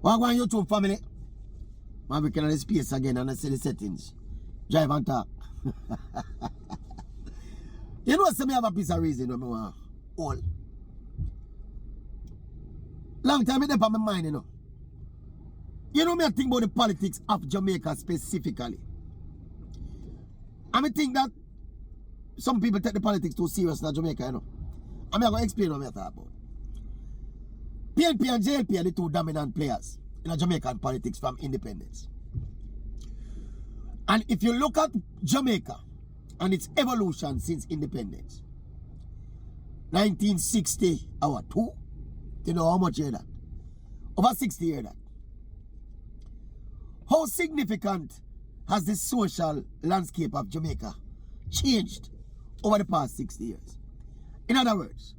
What on YouTube family? Man, we can have the space again and I see the settings. Drive and talk. You know, some have a piece of reason when I want all. Long time it's on my mind, you know. You know me, I think about the politics of Jamaica specifically. And I think that some people take the politics too serious in Jamaica, you know. I'm going to explain what I'm talking about. PNP and JLP are the two dominant players in Jamaican politics from independence. And if you look at Jamaica and its evolution since independence, 1960, our two, you know how much year that? Over 60 years that. How significant has the social landscape of Jamaica changed over the past 60 years? In other words,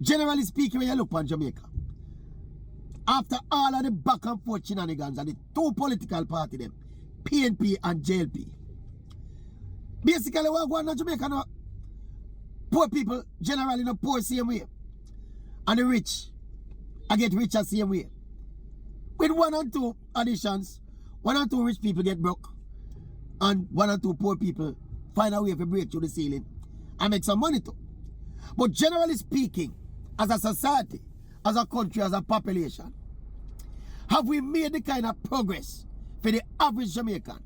generally speaking, when you look on Jamaica, after all of the back and forth shenanigans and the two political parties, them, PNP and JLP, basically what going on in Jamaica now, poor people generally not poor same way. And the rich, I get richer same way. With one and two additions, one and two rich people get broke, and one and two poor people find a way to break through the ceiling and make some money too. But generally speaking, as a society, as a country, as a population, have we made the kind of progress for the average Jamaican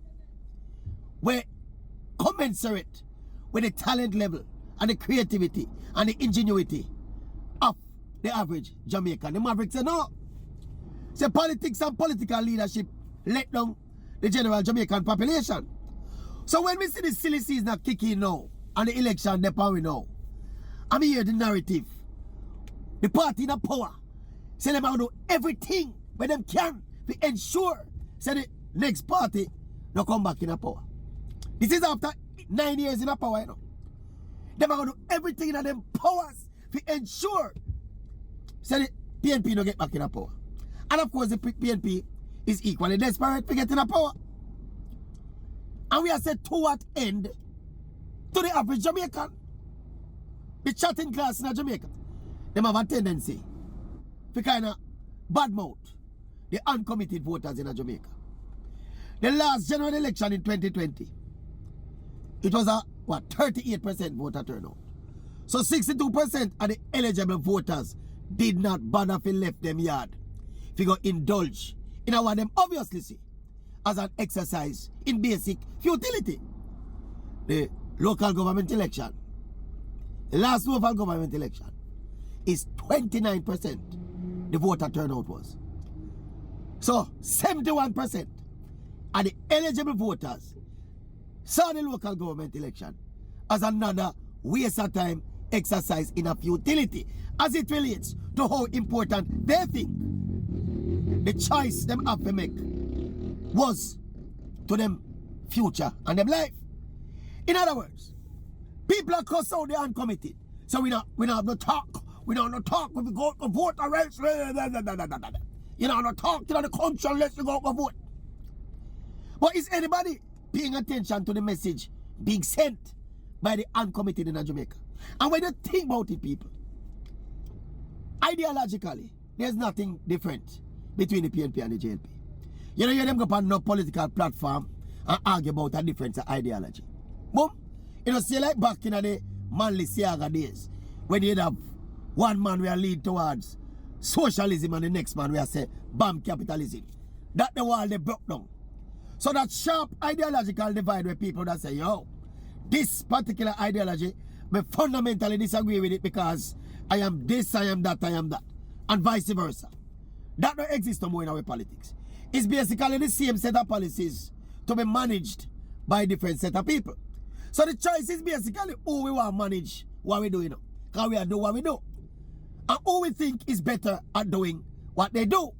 where commensurate with the talent level and the creativity and the ingenuity of the average Jamaican? The Mavericks say no. Say politics and political leadership let down the general Jamaican population. So when we see the silly season kicking now and the election depend we now, I'm hear the narrative. The party in the power say them going to do everything where them can to ensure say the next party no come back in the power. This is after 9 years in the power, you know. Them are going to do everything in them powers to ensure say the PNP no get back in the power. And of course the PNP is equally desperate to get in the power. And we are said to what end? To the average Jamaican. The chatting class in Jamaica. They have a tendency to kind of badmouth the uncommitted voters in Jamaica. The last general election in 2020, it was a 38% voter turnout. So 62% of the eligible voters did not bother to left them yard. If you go indulge in what them obviously see as an exercise in basic futility. The local government election, the last local government election, is 29% the voter turnout was. So 71% of the eligible voters saw the local government election as another waste of time exercise in a futility as it relates to how important they think the choice them have to make was to them future and them life. In other words, people are cussed out the uncommitted. So we not have no talk. We don't have no talk when we go to vote or else. You know, no talk to the country unless you go to vote. But is anybody paying attention to the message being sent by the uncommitted in Jamaica? And when you think about it, people, ideologically, there's nothing different between the PNP and the JLP. You know, you them go on no political platform and argue about a difference of ideology. Boom. You know, see like back in the Manly Siaga days, when you have one man will lead towards socialism and the next man will say bomb capitalism. That the wall they broke down. So that sharp ideological divide where people that say, yo, this particular ideology, I fundamentally disagree with it because I am this, I am that, and vice versa. That don't exist no more in our politics. It's basically the same set of policies to be managed by a different set of people. So the choice is basically who we want to manage what we do, you know. Because we are doing what we do. And who we think is better at doing what they do.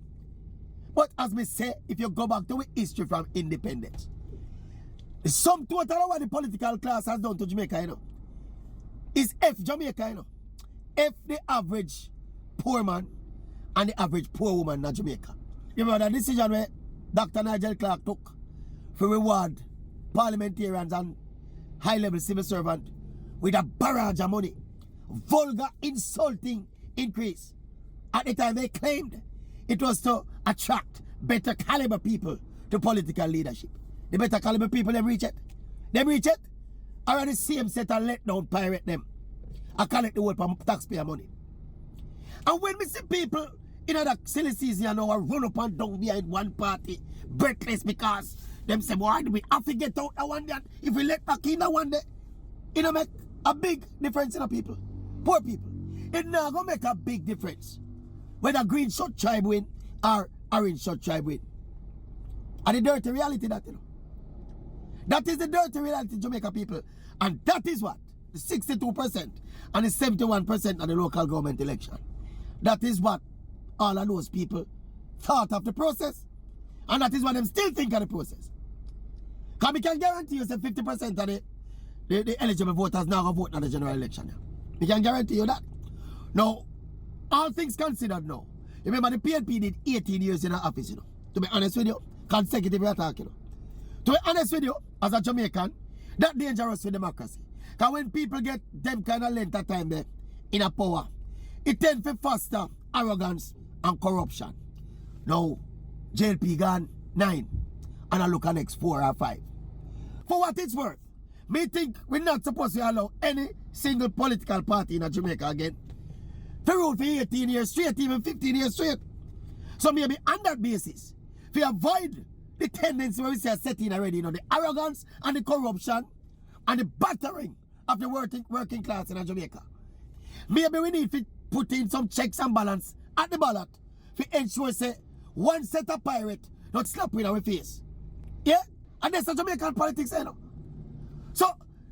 But as me say, if you go back to history from independence, the sum total of what the political class has done to Jamaica, you know, is F Jamaica, you know. F the average poor man and the average poor woman in Jamaica. You remember the decision where Dr. Nigel Clark took to reward parliamentarians and high-level civil servants with a barrage of money. Vulgar, insulting increase. At the time they claimed it was to attract better caliber people to political leadership. The better caliber people, them reach it. Them reach it. Or the same set and let down pirate them. I collect the whole from taxpayer money. And when we see people in that silly season now run up and down behind one party, breathless because them say, why do we have to get out that one day? If we let back in that one day, it'll make a big difference in the people. Poor people. It now gonna make a big difference whether green short tribe win or orange short tribe win. And the dirty reality that, you know. That is the dirty reality, Jamaica people. And that is what the 62% and the 71% of the local government election. That is what all of those people thought of the process. And that is what them still think of the process. Because we can guarantee you that 50% of the eligible voters now vote in the general election. We can guarantee you that. Now, all things considered now, remember the PNP did 18 years in the office, you know. To be honest with you, consecutive attack, you know. To be honest with you, as a Jamaican, that's dangerous for democracy. Because when people get them kind of length of time there in a power, it tends to foster arrogance and corruption. Now, JLP gone 9, and I look at next 4 or 5. For what it's worth, me think we're not supposed to allow any single political party in Jamaica again to rule for 18 years straight, even 15 years straight. So maybe on that basis, if we avoid the tendency where we see a setting already, you know, the arrogance and the corruption and the battering of the working class in Jamaica, maybe we need to put in some checks and balance at the ballot to ensure, say, one set of pirate not slap in our face. Yeah? And that's the Jamaican politics, you know. So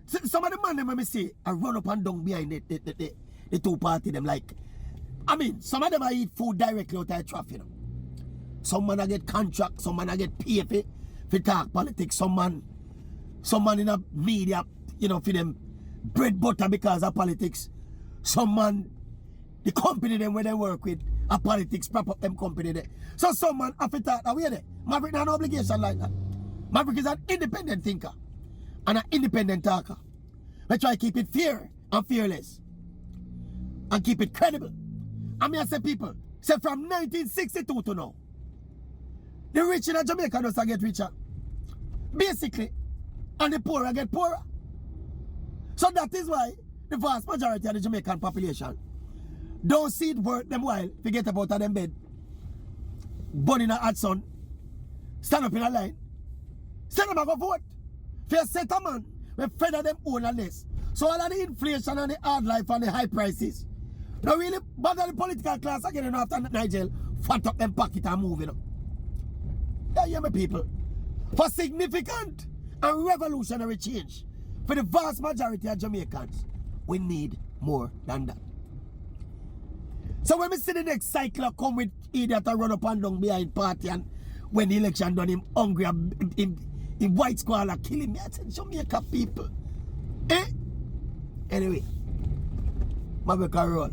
some of the men when we see I run up and down behind the two party, them like, I mean, some of them I eat food directly out of traffic, you know. Some man I get contract, some man I get paid for talk politics, some man in a media, you know, for them bread butter because of politics. Some man, the company them where they work with, a politics prop up them company there. So some man have to talk that way there. Maverick not an obligation like that. Maverick is an independent thinker and an independent talker. We try to keep it fair and fearless and keep it credible. I mean, I say people, say from 1962 to now, the rich in Jamaica does get richer. Basically, and the poorer get poorer. So that is why the vast majority of the Jamaican population don't see it worth them while to get up out of them bed, burn in a hot sun, stand up in a line, send them a go vote. For a set a man, we feather them own and less. So all of the inflation and the hard life and the high prices, don't really bother the political class again, you know, after Nigel fat up them pocket and move, you know. Yeah, yeah, my people. For significant and revolutionary change for the vast majority of Jamaicans, we need more than that. So when we see the next cycle come with idiot and run up and down behind party, and when the election done, him hungry, him white squalor killing me, I said, Jamaica people. Eh? Anyway, Maverick roll.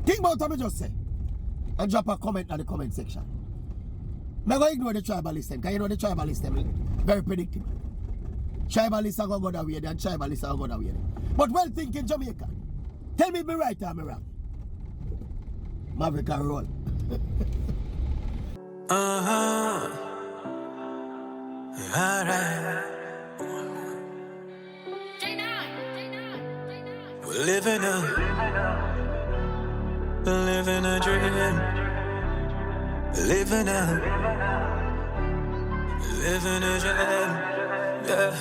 Think about what I just say and drop a comment in the comment section. I'm going to ignore the tribalists because you know the tribalists very predictable. Tribalists are going to go that way and tribalists are going to go that way. But well thinking Jamaica. Tell me if I'm right or I'm wrong. Maverick and roll. Alright. We're living a dream. Living a dream. Yeah.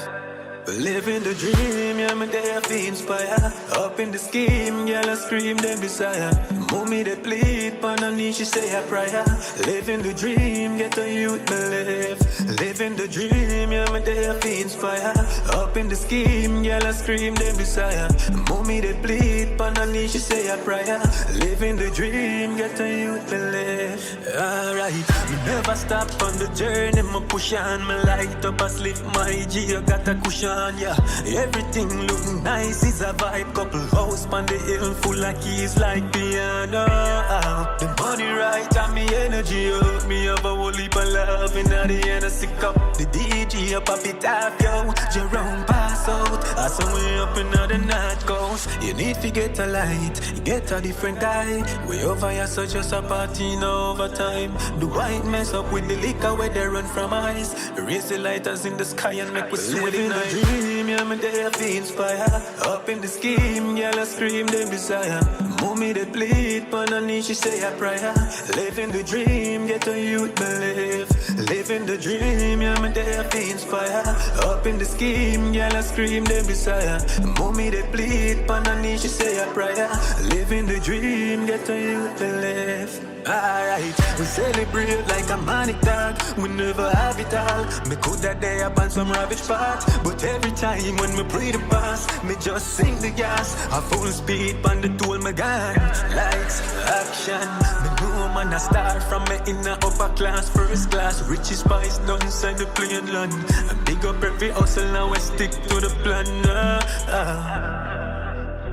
Living the dream, yeah, me there feel inspired. Up in the scheme, girl, I scream them desire. Mommy they plead, pan her knee, she say a prayer. Living the dream, get a youth believe. Living the dream, yeah, me there feel inspired. Up in the scheme, girl, I scream them desire. Mommy they plead, pan her knee, she say a prayer. Living the dream, get a youth believe. Alright, me never stop on the journey, me push on, me light up a slip, my G, I got a cushion. Yeah, everything look nice, is a vibe. Couple house on the hill full of keys like Beyonce. want know. The money right and me energy up. Me have a whole heap of love in the end of sick up. The DJ up off it off, yo. Jerome pass out. I saw we up in the night coast. You need to get a light, get a different guy. We over here so just a party no overtime. The white mess up with the liquor where they run from ice. Raise the lighters in the sky and make we sweat in a dream. Yeah, me there feel inspired. Up in the scheme, girl I scream them desire. Mommy they bleed, but I need she say a prayer. Living the dream, get a youth believe. Living the dream, yeah, me there feel inspired. Up in the scheme, girl I scream them desire. Mommy they bleed, but I need she say a prayer. Living the dream, get a youth believe. Alright, we celebrate like a manic dog. We never have it all. Me could that day up on some rubbish part. But every time when me breathe the pass, me just sing the gas. A full speed on the tool me gun. Lights, action. Me know man a star from me in a upper class, first class. Richie Spice done inside the plane land. And big up every hustle now we stick to the plan.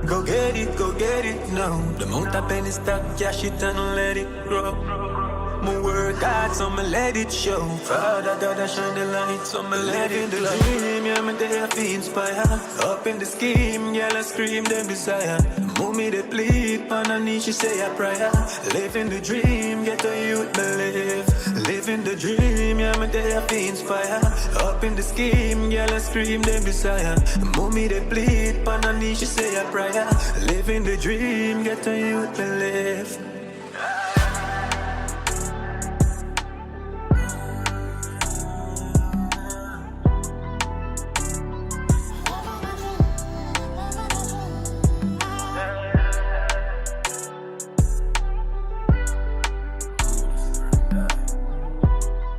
Go get it now. The amount of penny stock, cash it and let it grow. My work hard, so me let it show. Father God, I shine the light, so me let it glow. Living the dream, yeah, me there feel inspired. Up in the scheme, girl I scream them desire. Mommy they plead, on her knee she say a prayer. Living the dream, get a youth believe. Living the dream, yeah, me there feel inspired. Up in the scheme, girl I scream them desire. Mommy they plead, on her knee she say a prayer. Living the dream, get a youth believe.